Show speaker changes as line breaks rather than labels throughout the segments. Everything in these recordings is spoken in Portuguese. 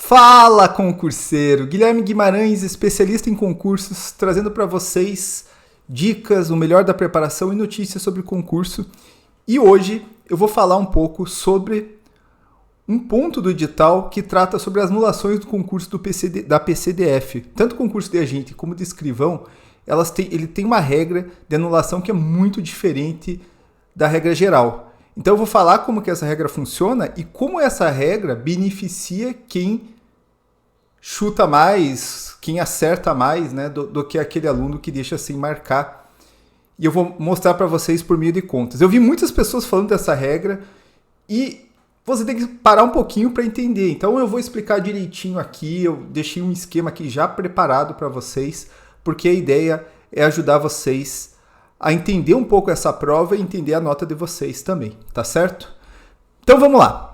Fala, concurseiro! Guilherme Guimarães, especialista em concursos, trazendo para vocês dicas, o melhor da preparação e notícias sobre concurso. E hoje eu vou falar um pouco sobre um ponto do edital que trata sobre as anulações do concurso da PCDF. Tanto o concurso de agente como de escrivão, ele tem uma regra de anulação que é muito diferente da regra geral. Então eu vou falar como que essa regra funciona e como essa regra beneficia quem chuta mais, quem acerta mais, né, do que aquele aluno que deixa sem marcar. E eu vou mostrar para vocês por meio de contas. Eu vi muitas pessoas falando dessa regra e você tem que parar um pouquinho para entender. Então eu vou explicar direitinho aqui, eu deixei um esquema aqui já preparado para vocês, porque a ideia é ajudar vocês a entender um pouco essa prova e entender a nota de vocês também, tá certo? Então vamos lá.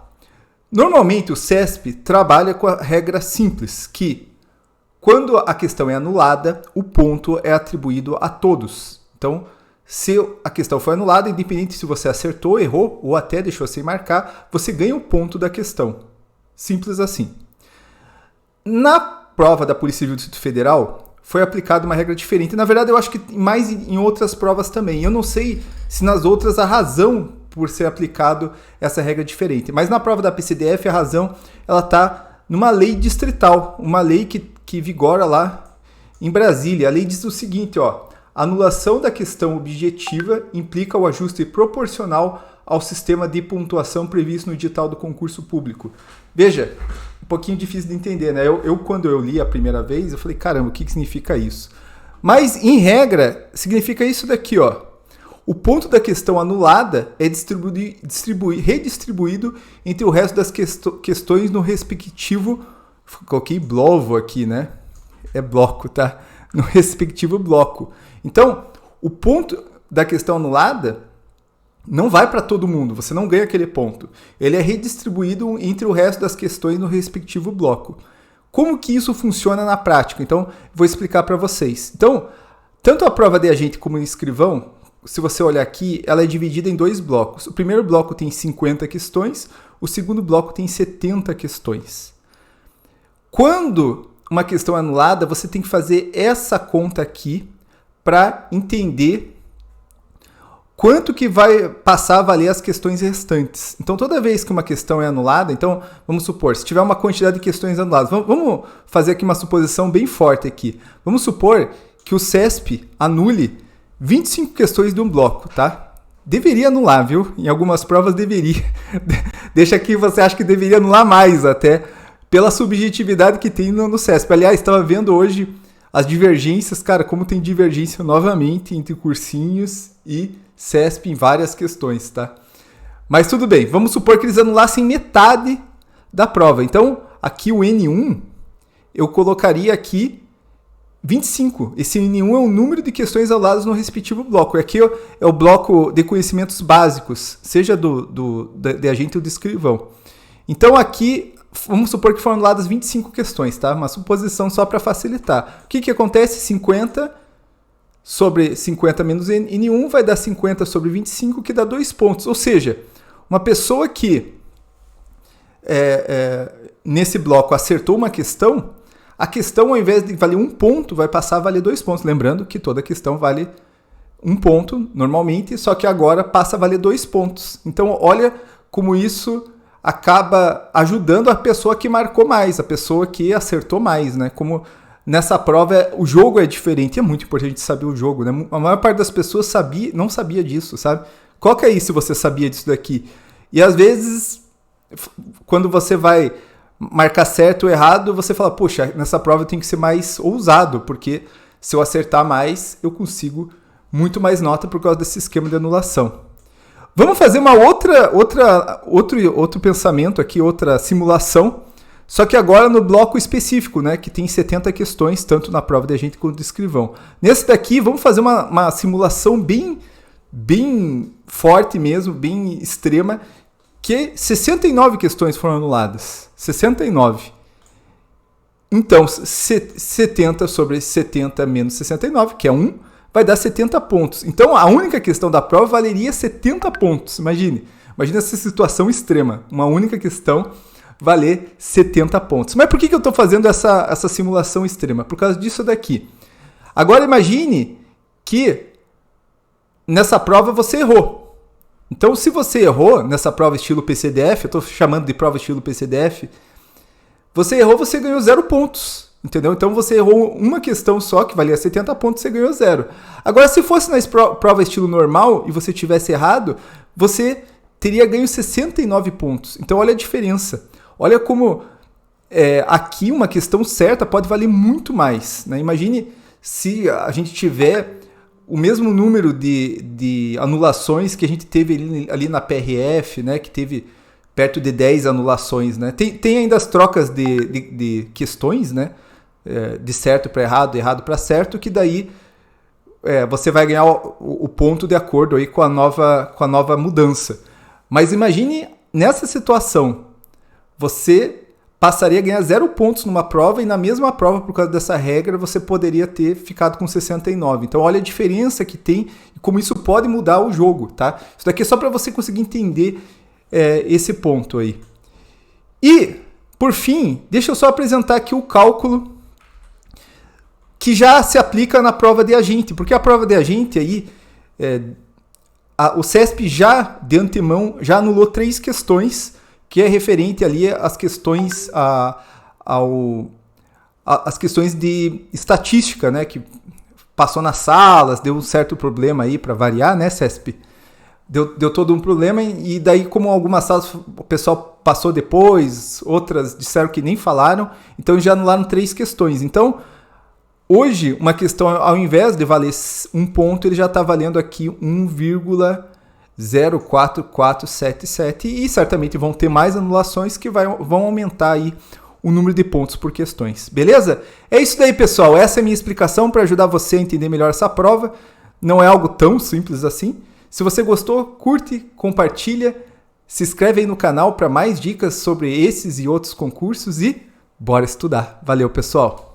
Normalmente o CESP trabalha com a regra simples, que quando a questão é anulada, o ponto é atribuído a todos. Então, se a questão foi anulada, independente se você acertou, errou ou até deixou sem marcar, você ganha o ponto da questão. Simples assim. Na prova da Polícia Civil do Distrito Federal, foi aplicada uma regra diferente. Na verdade, eu acho que mais em outras provas também. Eu não sei se nas outras a razão por ser aplicado essa regra é diferente. Mas na prova da PCDF, a razão ela está numa lei distrital, uma lei que vigora lá em Brasília. A lei diz o seguinte, ó: anulação da questão objetiva implica o ajuste proporcional ao sistema de pontuação previsto no edital do concurso público. Veja, um pouquinho difícil de entender, né? Quando eu li a primeira vez, eu falei, caramba, o que significa isso? Mas, em regra, significa isso daqui, ó. O ponto da questão anulada é redistribuído entre o resto das questões no respectivo... Coloquei bloco aqui, né? É bloco, tá? No respectivo bloco. Então, o ponto da questão anulada não vai para todo mundo, você não ganha aquele ponto. Ele é redistribuído entre o resto das questões no respectivo bloco. Como que isso funciona na prática? Então, vou explicar para vocês. Então, tanto a prova de agente como de escrivão, se você olhar aqui, ela é dividida em dois blocos. O primeiro bloco tem 50 questões, o segundo bloco tem 70 questões. Quando uma questão é anulada, você tem que fazer essa conta aqui para entender quanto que vai passar a valer as questões restantes. Então, toda vez que uma questão é anulada, então, vamos supor, se tiver uma quantidade de questões anuladas, vamos fazer aqui uma suposição bem forte aqui. Vamos supor que o CESP anule 25 questões de um bloco, tá? Deveria anular, viu? Em algumas provas deveria. Deixa aqui, você acha que deveria anular mais até, pela subjetividade que tem no CESP. Aliás, estava vendo hoje as divergências, cara, como tem divergência novamente entre cursinhos e CESP em várias questões, tá? Mas tudo bem, vamos supor que eles anulassem metade da prova. Então, aqui o N1, eu colocaria aqui 25. Esse N1 é o número de questões anuladas no respectivo bloco. E aqui é o bloco de conhecimentos básicos, seja de agente ou de escrivão. Então, aqui, vamos supor que foram anuladas 25 questões, tá? Uma suposição só para facilitar. O que acontece? 50 sobre 50 menos N1 vai dar 50 sobre 25, que dá 2 pontos. Ou seja, uma pessoa que nesse bloco acertou uma questão, a questão, ao invés de valer 1 ponto, vai passar a valer 2 pontos. Lembrando que toda questão vale 1 ponto normalmente, só que agora passa a valer 2 pontos. Então, olha como isso acaba ajudando a pessoa que marcou mais, a pessoa que acertou mais, né? Como nessa prova o jogo é diferente, é muito importante saber o jogo, né? A maior parte das pessoas não sabia disso, sabe? Qual que é isso se você sabia disso daqui? E às vezes, quando você vai marcar certo ou errado, você fala, poxa, nessa prova eu tenho que ser mais ousado, porque se eu acertar mais, eu consigo muito mais nota por causa desse esquema de anulação. Vamos fazer uma outro pensamento aqui, outra simulação, só que agora no bloco específico, né, que tem 70 questões, tanto na prova de agente quanto de escrivão. Nesse daqui, vamos fazer uma simulação bem forte mesmo, bem extrema, que 69 questões foram anuladas. 69. Então, 70 sobre 70 menos 69, que é 1, vai dar 70 pontos. Então, a única questão da prova valeria 70 pontos. Imagina essa situação extrema. Uma única questão valer 70 pontos. Mas por que eu estou fazendo essa simulação extrema? Por causa disso daqui. Agora imagine que nessa prova você errou. Então, se você errou nessa prova estilo PCDF, eu estou chamando de prova estilo PCDF, você errou, você ganhou 0 pontos. Entendeu? Então você errou uma questão só, que valia 70 pontos, você ganhou 0. Agora, se fosse na prova estilo normal e você tivesse errado, você teria ganho 69 pontos. Então olha a diferença. Olha como aqui uma questão certa pode valer muito mais. Né? Imagine se a gente tiver o mesmo número de anulações que a gente teve ali na PRF, né? Que teve perto de 10 anulações. Né? Tem ainda as trocas de questões, né? De certo para errado, errado para certo, que daí você vai ganhar o ponto de acordo aí com a nova mudança. Mas imagine nessa situação, você passaria a ganhar 0 pontos numa prova e na mesma prova, por causa dessa regra, você poderia ter ficado com 69. Então olha a diferença que tem e como isso pode mudar o jogo, tá? Isso daqui é só para você conseguir entender esse ponto aí. E, por fim, deixa eu só apresentar aqui o cálculo que já se aplica na prova de agente, porque a prova de agente aí, o CESP já, de antemão, já anulou 3 questões, que é referente ali às questões, as questões de estatística, né, que passou nas salas, deu um certo problema aí para variar, né, CESP? Deu todo um problema e daí, como algumas salas o pessoal passou depois, outras disseram que nem falaram, então já anularam 3 questões. Então, hoje, uma questão, ao invés de valer 1 ponto, ele já está valendo aqui 1,04477 e certamente vão ter mais anulações que vão aumentar aí o número de pontos por questões. Beleza? É isso daí, pessoal. Essa é a minha explicação para ajudar você a entender melhor essa prova. Não é algo tão simples assim. Se você gostou, curte, compartilha, se inscreve aí no canal para mais dicas sobre esses e outros concursos e bora estudar. Valeu, pessoal!